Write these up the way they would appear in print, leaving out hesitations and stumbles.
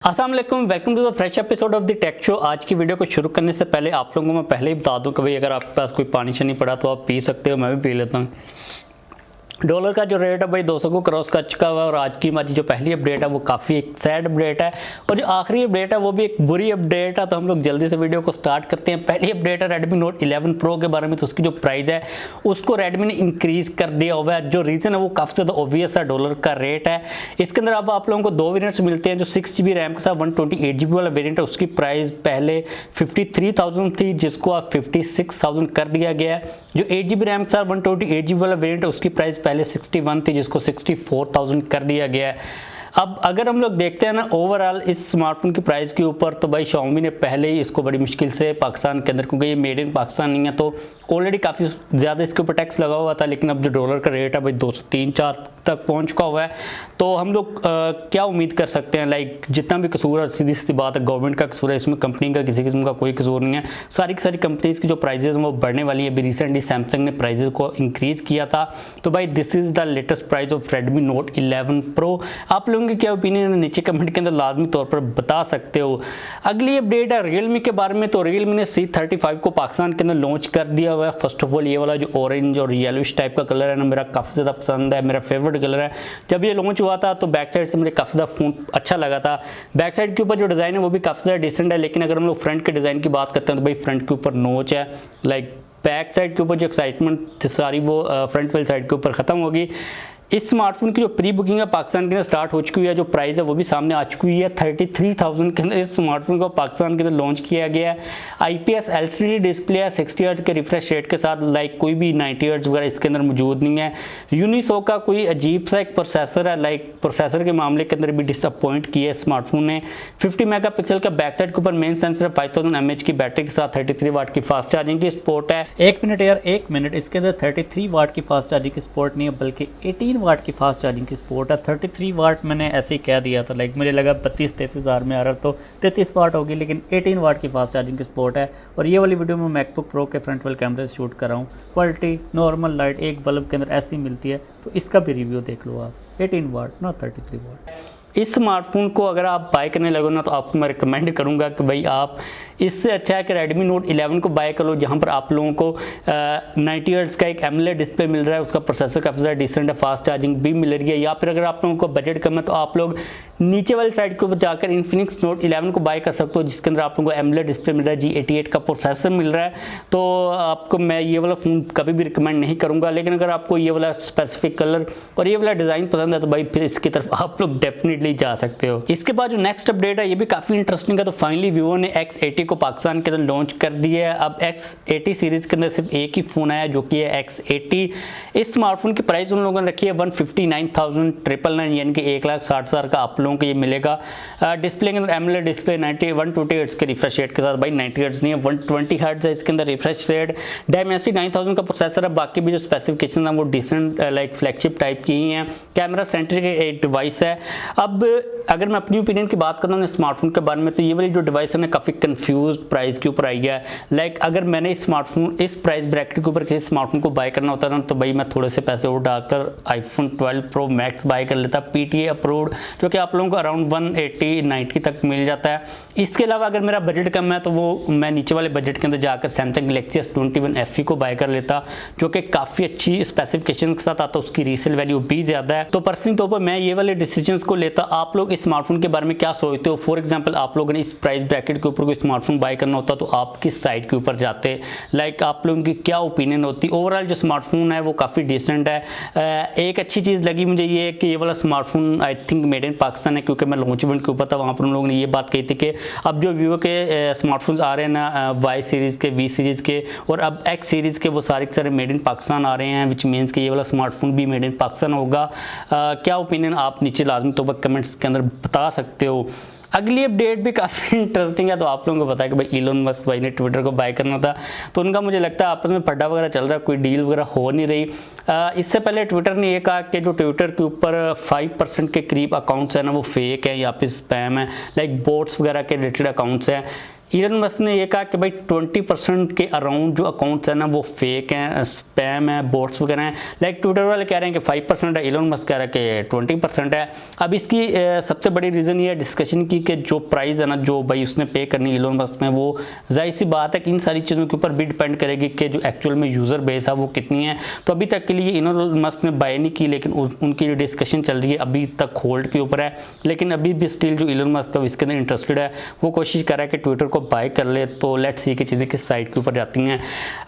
अस्सलाम वालेकुम, welcome to the fresh episode of the tech show. आज की वीडियो को शुरू करने से पहले आप लोगों को मैं पहले ही बता दूं कि भाई अगर आपके पास कोई पानी शानी पड़ा तो आप पी सकते हो, मैं भी पी लेता हूं। डॉलर का जो रेट है भाई 200 को क्रॉस कर चुका हुआ है और आज की हमारी जो पहली अपडेट है वो काफ़ी एक सैड अपडेट है और जो आखिरी अपडेट है वो भी एक बुरी अपडेट है। तो हम लोग जल्दी से वीडियो को स्टार्ट करते हैं। पहली अपडेट है Redmi Note 11 Pro के बारे में। तो उसकी जो प्राइस है उसको Redmi ने इंक्रीज़ कर दिया हुआ है। जो रीज़न है वो काफ़ी ज़्यादा ऑब्वियस है, डॉलर का रेट है। इसके अंदर अब आप लोगों को दो वेरियंट्स मिलते हैं। जो 6GB रैम के साथ 128GB वाला वेरियंट है उसकी प्राइस पहले 53,000 थी, जिसको अब 56,000 कर दिया गया है। जो 8GB रैम के साथ 128GB वाला वेरियंट है उसकी प्राइस पहले 61 थी, जिसको 64,000 कर दिया गया है। अब अगर हम लोग देखते हैं ना ओवरऑल इस स्मार्टफोन की प्राइस के ऊपर, तो भाई Xiaomi ने पहले ही इसको बड़ी मुश्किल से पाकिस्तान के अंदर, क्योंकि ये मेड इन पाकिस्तान नहीं है, तो ऑलरेडी काफ़ी ज़्यादा इसके ऊपर टैक्स लगा हुआ था। लेकिन अब जो डॉलर का रेट है भाई 203-4 तक पहुंच चुका हुआ है। तो हम लोग क्या उम्मीद कर सकते हैं, लाइक जितना भी कसूर है सीधी सी बात है गवर्नमेंट का कसूर है, इसमें कंपनी का किसी किस्म का कोई कसूर नहीं है। सारी की सारी कंपनीज़ की जो प्राइजेज हैं वो बढ़ने वाली है। अभी रिसेंटली सैमसंग ने प्राइजेज को इंक्रीज़ किया था। तो भाई this is the latest price of Redmi Note 11 Pro। आप लोगों की क्या ओपिनियन है नीचे कमेंट के अंदर लाजमी तौर पर बता सकते हो। अगली अपडेट है Realme के बारे में। तो Realme ने C35 को पाकिस्तान के अंदर लॉन्च कर दिया हुआ है। फर्स्ट ऑफ ऑल ये वाला जो ऑरेंज और येलोइश टाइप का कलर है ना, मेरा काफ़ी ज़्यादा पसंद है, मेरा फेवरेट कलर है। जब ये लॉन्च हुआ था तो बैक साइड से मुझे काफ़ी ज़्यादा फ़ोन अच्छा लगा था। बैक साइड के ऊपर जो डिज़ाइन है वो भी काफ़ी ज़्यादा डिसेंट है। लेकिन अगर हम लोग फ्रंट के डिज़ाइन की बात करते हैं तो भाई फ्रंट के ऊपर नोच है। लाइक बैक साइड के ऊपर जो एक्साइटमेंट थी सारी वो फ्रंट वाली साइड के ऊपर ख़त्म होगी। इस स्मार्टफोन की जो प्री बुकिंग है पाकिस्तान के अंदर स्टार्ट हो चुकी है। जो प्राइस है वो भी सामने आ चुकी है। 33,000 के अंदर इस स्मार्टफोन को पाकिस्तान के अंदर लॉन्च किया गया है। IPS LCD डिस्प्ले है 60 हर्ट्ज के रिफ्रेश रेट के साथ। लाइक कोई भी 90 हर्ट्ज वगैरह इसके अंदर मौजूद नहीं है। यूनिसो का कोई अजीब सा एक प्रोसेसर है। लाइक प्रोसेसर के मामले के अंदर भी डिसअपॉइंट किया है स्मार्टफोन ने। 50 मेगापिक्सल का बैक साइड के ऊपर मेन सेंसर है। 5000 mAh की बैटरी के साथ 33 वाट की फास्ट चार्जिंग की सपोर्ट है। एक मिनट इसके अंदर 33 वाट की फास्ट चार्जिंग की सपोर्ट नहीं है, बल्कि 18 वाट की फास्ट चार्जिंग की सपोर्ट है। 33 वाट मैंने ऐसे ही कह दिया था, लाइक मुझे लगा 32-33 हज़ार में आ रहा तो 33 वाट होगी, लेकिन 18 वाट की फास्ट चार्जिंग की सपोर्ट है। और ये वाली वीडियो मैं मैकबुक प्रो के फ्रंट वाले कैमरे से शूट कर रहा हूँ। क्वालिटी नॉर्मल लाइट एक बल्ब के अंदर ऐसी मिलती है, तो इसका भी रिव्यू देख लो आप। 18 वाट ना 33 वाट। इस स्मार्टफोन को अगर आप बाय करने लगो ना तो आपको मैं रिकमेंड करूंगा कि भाई आप इससे अच्छा है कि Redmi Note 11 को बाय कर लो, जहां पर आप लोगों को 90 हर्ट्ज का एक AMOLED डिस्प्ले मिल रहा है। उसका प्रोसेसर काफ़ी ज़्यादा डिसेंट है, फास्ट चार्जिंग भी मिल रही है। या फिर अगर आप लोगों को बजट कम है तो आप लोग नीचे वाली साइड के ऊपर जाकर Infinix Note 11 को बाय कर सकते हो, जिसके अंदर आप लोगों को AMOLED डिस्प्ले मिल रहा है, G88 का प्रोसेसर मिल रहा है। तो आपको मैं ये वाला फ़ोन कभी भी रिकमेंड नहीं करूँगा। लेकिन अगर आपको ये वाला स्पेसिफिक कलर और ये वाला डिज़ाइन पसंद है तो भाई फिर इसकी तरफ आप लोग डेफिनेटली जा सकते हो। इसके बाद जो नेक्स्ट अपडेट है ये भी काफ़ी इंटरेस्टिंग है। तो फाइनली वीवो ने X80 को पाकिस्तान के अंदर लॉन्च कर दिया है। अब X80 सीरीज़ के अंदर सिर्फ एक ही फ़ोन आया जो कि है X80। इस स्मार्टफोन की प्राइस उन लोगों ने रखी है 159,999, यानी कि 1,60,000 का आप लोगों को ये मिलेगा। डिस्प्ले के अंदर AMOLED डिस्प्ले 120 हर्ट्ज के रिफ्रेश रेट के साथ। भाई 90 हर्ट्ज नहीं है, 120 हर्ट्ज है इसके अंदर रिफ्रेश रेट। Dimensity 9000 का प्रोसेसर है। बाकी भी जो स्पेसिफिकेशन है वो डिसेंट लाइक फ्लैगशिप टाइप की ही हैं। कैमरा सेंट्रिक एक डिवाइस है। अब अगर मैं अपनी ओपिनियन की बात करूँ स्मार्टफोन के बारे में, तो ये वाली जो डिवाइस है ना काफ़ी कंफ्यूज प्राइस के ऊपर आई है। लाइक अगर मैंने इस स्मार्टफोन इस प्राइस ब्रैकेट के ऊपर किसी स्मार्टफोन को बाय करना होता ना तो भाई मैं थोड़े से पैसे उठाकर iPhone 12 Pro Max बाय कर लेता, PTA अप्रूव्ड, जो कि आप लोगों को अराउंड 180-90 तक मिल जाता है। इसके अलावा अगर मेरा बजट कम है तो वो मैं नीचे वाले बजट के अंदर जाकर Samsung Galaxy S21 FE को बाय कर लेता, जो कि काफ़ी अच्छी स्पेसिफिकेशन के साथ आता है। उसकी रीसेल वैल्यू भी ज़्यादा है। तो पर्सनली तौर पर मैं ये वाले डिसीजंस को लेता। आप लोग इस स्मार्टफोन के बारे में क्या सोचते हो? फॉर एग्जांपल आप लोगों ने इस प्राइस ब्रैकेट के ऊपर कोई स्मार्टफोन बाय करना होता तो आप किस साइड के ऊपर जाते? लाइक आप लोगों की क्या ओपिनियन होती? ओवरऑल जो स्मार्टफोन है वो काफ़ी डिसेंट है। एक अच्छी चीज़ लगी मुझे ये कि ये वाला smartphone I think made in Pakistan है, क्योंकि मैं लॉन्च इवेंट के ऊपर था, वहाँ पर उन लोगों ने ये बात कही थी कि अब जो वीवो के स्मार्टफोन्स आ रहे हैं ना Y सीरीज़ के, V सीरीज़ के और अब X सीरीज़ के, वो सारे के सारे मेड इन पाकिस्तान आ रहे हैं, विच मीन्स कि ये वाला स्मार्टफोन भी मेड इन पाकिस्तान होगा। क्या ओपिनियन आप नीचे लाजमी तौर पर कमेंट्स के अंदर बता सकते हो। अगली अपडेट भी काफ़ी इंटरेस्टिंग है। तो आप लोगों को पता है कि भाई इलोन मस्क भाई ने ट्विटर को बाय करना था, तो उनका मुझे लगता है आपस में फड्डा वगैरह चल रहा है, कोई डील वगैरह हो नहीं रही। इससे पहले ट्विटर ने ये कहा कि जो ट्विटर के ऊपर 5% के करीब अकाउंट्स हैं ना वो फेक है या फिर स्पैम है, लाइक बोट्स वगैरह के रिलेटेड अकाउंट्स हैं। इलन मस्क ने ये कहा कि भाई 20% के अराउंड जो अकाउंट्स हैं ना वो फेक हैं, स्पैम है, बोट्स वगैरह हैं। लाइक ट्विटर वाले कह रहे हैं कि 5% है, इलन मस्क कह रहा है कि 20% है। अब इसकी सबसे बड़ी रीज़न ये डिस्कशन की कि जो प्राइस है ना जो भाई उसने पे करनी इलन मस्क में, वो जाहिर सी बात है कि इन सारी चीज़ों के ऊपर भी डिपेंड करेगी कि जो एक्चुअल में यूज़र बेस है वो कितनी है। तो अभी तक के लिए इलन मस्क ने बाय नहीं की, लेकिन उनकी जो डिस्कशन चल रही है अभी तक होल्ड के ऊपर है। लेकिन अभी भी स्टिल जो इलन मस्क है इसके अंदर इंटरेस्टेड है, वो कोशिश कर रहा है कि ट्विटर को बाय कर ले। तो लेट्स सी कि चीज़ें किस साइड के ऊपर जाती हैं।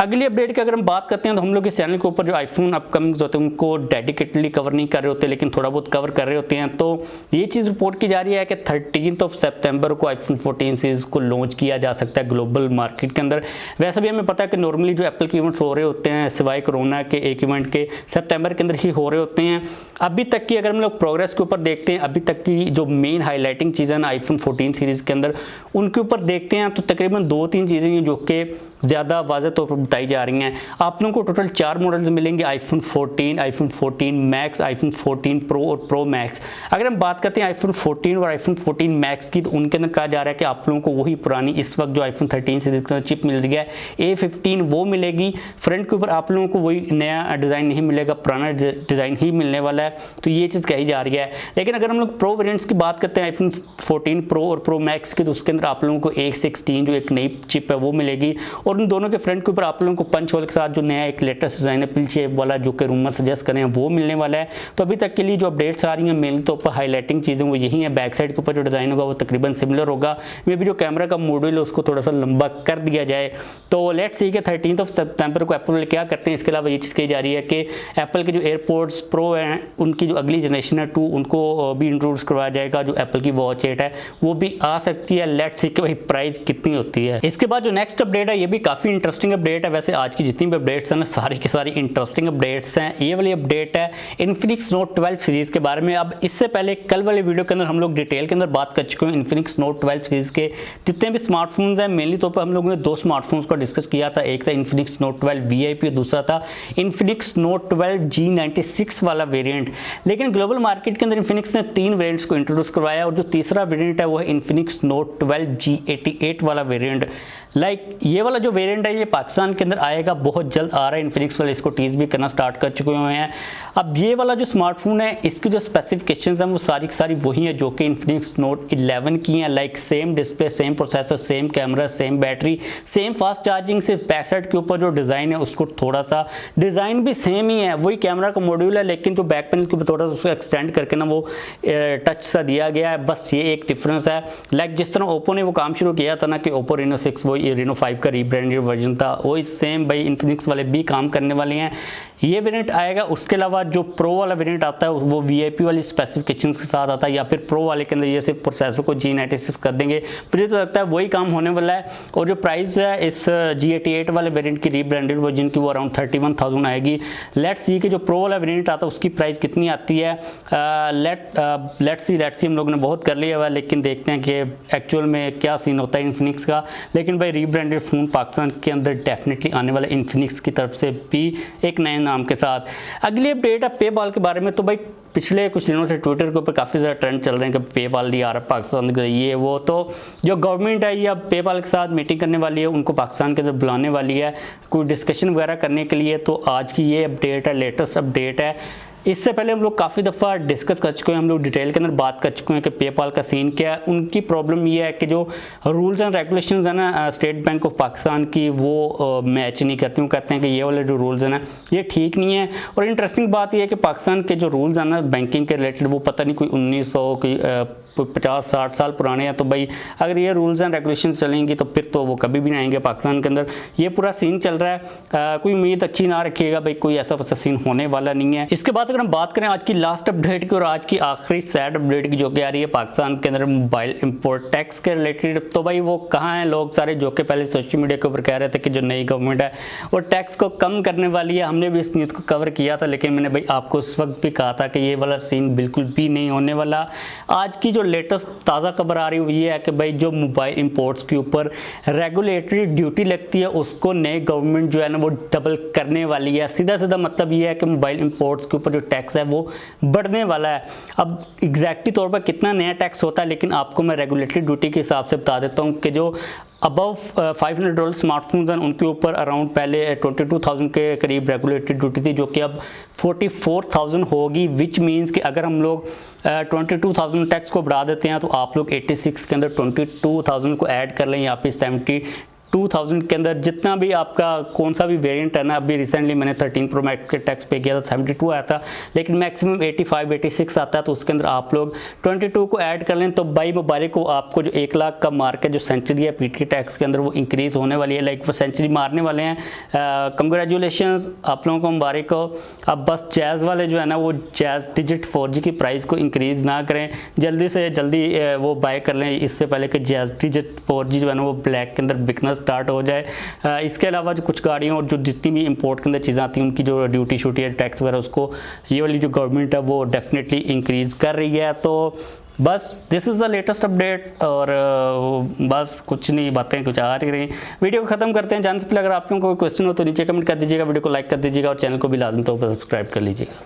अगली अपडेट की अगर हम बात करते हैं तो हम लोग इस चैनल के ऊपर जो आईफोन अपकमिंग होते हैं उनको डेडिकेटली कवर नहीं कर रहे होते, लेकिन थोड़ा बहुत कवर कर रहे होते हैं। तो ये चीज़ रिपोर्ट की जा रही है कि 13 सितंबर को आईफोन 14 सीरीज को लॉन्च किया जा सकता है ग्लोबल मार्केट के अंदर। वैसे भी हमें पता है कि नॉर्मली जो एप्पल के इवेंट्स हो रहे होते हैं सिवाय कोरोना के एक इवेंट के सितंबर के अंदर ही हो रहे होते हैं। अभी तक की अगर हम लोग प्रोग्रेस के ऊपर देखते हैं, अभी तक की जो मेन हाईलाइटिंग चीज़ें हैं आईफोन 14 सीरीज के अंदर उनके ऊपर देखते हैं तो तकरीबन 2-3 चीज़ें हैं जो कि ज़्यादा वाज़ेह तौर पर बताई जा रही हैं। आप लोगों को टोटल 4 मॉडल्स मिलेंगे, iPhone 14, iPhone 14 max, iPhone 14 pro और प्रो मैक्स। अगर हम बात करते हैं आईफोन 14 और आईफोन 14 मैक्स की, तो उनके अंदर कहा जा रहा है कि आप लोगों को वही पुरानी इस वक्त जो आईफोन 13 सीरीज के अंदर चिप मिल रही है A15 वो मिलेगी। फ्रंट के ऊपर आप लोगों को वही नया डिज़ाइन नहीं मिलेगा, पुराना डिज़ाइन ही मिलने वाला है। तो ये चीज़ कही जा रही है। लेकिन अगर हम लोग प्रो वेरिएंट्स की बात करते हैं आईफोन 14 प्रो और प्रो मैक्स की, तो उसके अंदर आप लोगों को A16 जो एक नई चिप है वो मिलेगी। और उन दोनों के फ्रंट के ऊपर आप लोगों को पंच होल के साथ जो नया एक लेटेस्ट डिजाइन है पिल शेप वाला जो कि रूमर सजेस्ट करें वो मिलने वाला है। तो अभी तक के लिए जो अपडेट्स आ रही हैं मेनली तो ऊपर हाईलाइटिंग चीज़ें वो यही है। बैक साइड के ऊपर जो डिज़ाइन होगा वो तकरीबन सिमिलर होगा, मे भी जो कैमरा का मॉड्यूल है उसको थोड़ा सा लंबा कर दिया जाए। तो लेट्स सी कि 13 सितंबर को एप्पल क्या करते हैं। इसके अलावा ये चीज़ कही जा रही है कि एप्पल के जो एयरपोर्ट्स प्रो हैं उनकी जो अगली जनरेशन है 2 उनको भी इंट्रोड्यूस करवाया जाएगा। जो एप्पल की वॉच 8 है वो भी आ सकती है। लेट्स सी कि भाई प्राइस कितनी होती है। इसके बाद जो नेक्स्ट अपडेट है ये भी काफ़ी इंटरेस्टिंग अपडेट है। वैसे आज की जितनी भी अपडेट्स हैं ना सारी की सारी इंटरेस्टिंग अपडेट्स हैं। ये वाली अपडेट है इन्फिनिक्स नोट 12 सीरीज़ के बारे में। अब इससे पहले कल वाले वीडियो के अंदर हम लोग डिटेल के अंदर बात कर चुके हैं इन्फिनिक्स नोट 12 सीरीज़ के जितने भी स्मार्टफोन्स हैं। मेनली तौर पर हम लोगों ने 2 स्मार्टफोन्स को डिस्कस किया था, एक था इन्फिनिक्स नोट 12 VIP और दूसरा था इन्फिनिक्स नोट 12 G96 वाला वेरिएंट। लेकिन ग्लोबल मार्केट के अंदर इन्फिनिक्स ने 3 वेरिएंट्स को इंट्रोड्यूस करवाया और जो तीसरा वेरिएंट है वो है इन्फिनिक्स नोट 12 G88 वाला वेरिएंट। ये वाला जो वेरिएंट है ये पाकिस्तान के अंदर आएगा, बहुत जल्द आ रहा है। इन्फिनिक्स वाले इसको टीज भी करना स्टार्ट कर चुके हुए हैं। अब ये वाला जो स्मार्टफोन है इसकी जो स्पेसिफिकेशंस हैं वो सारी की सारी वही है जो कि इन्फिनिक्स नोट 11 की हैं। Like same display, same processor, same camera, same battery, same fast charging. सिर्फ बैक साइड के ऊपर जो डिज़ाइन है उसको थोड़ा सा डिज़ाइन भी सेम ही है, वही कैमरा का मॉड्यूल है, लेकिन जो बैक पैनल के ऊपर थोड़ा सा उसको एक्सटेंड करके ना वो टच सा दिया गया है, बस ये एक डिफरेंस है। लाइक जिस तरह ओप्पो ने वो काम शुरू किया था ना कि ओप्पो रेनो 6 वो रेनो 5 का रीब्रांडेड वर्जन था, वही सेम भाई इन्फिनिक्स वाले भी काम करने वाले हैं। ये वेरिएंट आएगा। उसके अलावा जो प्रो वाला वेरिएंट आता है वो VIP वाली स्पेसिफिकेशंस के साथ आता है, या फिर प्रो वाले के अंदर ये सिर्फ प्रोसेसर को G96 कर देंगे। मुझे तो लगता है वही काम होने वाला है। और जो प्राइस है इस G88 वाले वेरिएंट की रीब्रांडेड वर्जन की वो अराउंड 31,000 आएगी। लेट्स सी कि जो प्रो वाला वेरिएंट आता है उसकी प्राइस कितनी आती है। लेट्स सी हम लोगों ने बहुत कर लिया हुआ, लेकिन देखते हैं कि एक्चुअल में क्या सीन होता है इन्फिनिक्स का। लेकिन भाई रीब्रांडेड फ़ोन पाकिस्तान के अंदर डेफिनेटली आने वाला इन्फिनिक्स की तरफ से भी एक नए नाम के साथ। अगली अपडेट है पेपाल के बारे में। तो भाई पिछले कुछ दिनों से ट्विटर के ऊपर काफ़ी ज़्यादा ट्रेंड चल रहे हैं कि पेपाल नहीं आ रहा पाकिस्तान के, ये वो। तो जो गवर्नमेंट है ये अब पेपाल के साथ मीटिंग करने वाली है, उनको पाकिस्तान के अंदर बुलाने वाली है कोई डिस्कशन वगैरह करने के लिए। तो आज की ये अपडेट है, लेटेस्ट अपडेट है। इससे पहले हम लोग काफ़ी दफ़ा डिस्कस कर चुके हैं, हम लोग डिटेल के अंदर बात कर चुके हैं कि पेपाल का सीन क्या है। उनकी प्रॉब्लम ये है कि जो रूल्स एंड रेगुलेशंस है ना स्टेट बैंक ऑफ पाकिस्तान की वो मैच नहीं करती। वो कहते हैं कि ये वाले जो रूल्स हैं ना ये ठीक नहीं है। और इंटरेस्टिंग बात यह है कि पाकिस्तान के जो रूल्स हैं ना बैंकिंग के रिलेटेड वो पता नहीं कोई 1900 की 50-60 साल पुराने हैं। तो भाई अगर ये रूल्स एंड रेगुलेशन चलेंगी तो फिर तो वो कभी भी नहीं आएंगे पाकिस्तान के अंदर। ये पूरा सीन चल रहा है। कोई उम्मीद अच्छी ना रखिएगा भाई, कोई ऐसा वैसा सीन होने वाला नहीं है। इसके बाद अगर हम बात करें आज की लास्ट अपडेट की और आज की आखिरी सैड अपडेट की जो कि आ रही है पाकिस्तान के अंदर मोबाइल इंपोर्ट टैक्स के रिलेटेड। तो भाई वो कहाँ हैं लोग सारे जो कि पहले सोशल मीडिया के ऊपर कह रहे थे कि जो नई गवर्नमेंट है वो टैक्स को कम करने वाली है। हमने भी इस न्यूज़ को कवर किया था, लेकिन मैंने भाई आपको उस वक्त भी कहा था कि ये वाला सीन बिल्कुल भी नहीं होने वाला। आज की जो लेटेस्ट ताज़ा खबर आ रही है ये है कि भाई जो मोबाइल इंपोर्ट्स के ऊपर रेगुलेटरी ड्यूटी लगती है उसको नई गवर्नमेंट जो है ना वो डबल करने वाली है। सीधा सीधा मतलब ये है कि मोबाइल इंपोर्ट्स के ऊपर जो टैक्स है वो बढ़ने वाला है। अब एग्जैक्टली तौर पर कितना नया टैक्स होता है, लेकिन आपको मैं रेगुलेटरी ड्यूटी के हिसाब से बता देता हूँ कि जो अबव $500 स्मार्टफोन्स हैं उनके ऊपर अराउंड पहले 22,000 के करीब रेगुलेटरी ड्यूटी थी, जो कि अब 44,000 होगी। विच मीन्स कि अगर हम लोग 22,000 टैक्स को बढ़ा देते हैं तो आप लोग 86 के अंदर 22,000 को ऐड कर लें, यहाँ पे 72,000 के अंदर जितना भी आपका कौन सा भी वेरिएंट है ना, अभी रिसेंटली मैंने 13 प्रो मैक्स के टैक्स पे किया था 72 आया था, लेकिन मैक्सिमम 85-86 आता है, तो उसके अंदर आप लोग 22 को ऐड कर लें तो भाई मुबारक को आपको जो 1 लाख का मार्क है जो सेंचुरी है पीटी टैक्स के अंदर वो इंक्रीज होने वाली है, लाइक वो सेंचुरी मारने वाले हैं। कंग्रेचुलेशंस आप लोगों को मुबारक हो। अब बस जैज़ वाले जो है ना वो जैज़ डिजिट 4G की प्राइस को इंक्रीज़ ना करें, जल्दी से जल्दी वो बाय कर लें इससे पहले कि जैज़ डिजिट 4G जो है ना वो ब्लैक के अंदर बिकना स्टार्ट हो जाए। इसके अलावा जो कुछ गाड़ियों और जो जितनी भी इंपोर्ट के अंदर चीज़ें आती हैं उनकी जो ड्यूटी शूटी है टैक्स वगैरह उसको ये वाली जो गवर्नमेंट है वो डेफिनेटली इंक्रीज़ कर रही है। तो बस this is the latest update, और बस कुछ नहीं, बातें कुछ आ रही। वीडियो को ख़त्म करते हैं। जाने से पहले अगर आप लोगों को कोई क्वेश्चन हो तो नीचे कमेंट कर दीजिएगा, वीडियो को लाइक कर दीजिएगा और चैनल को भी लाजमी तौर पर सब्सक्राइब कर लीजिएगा।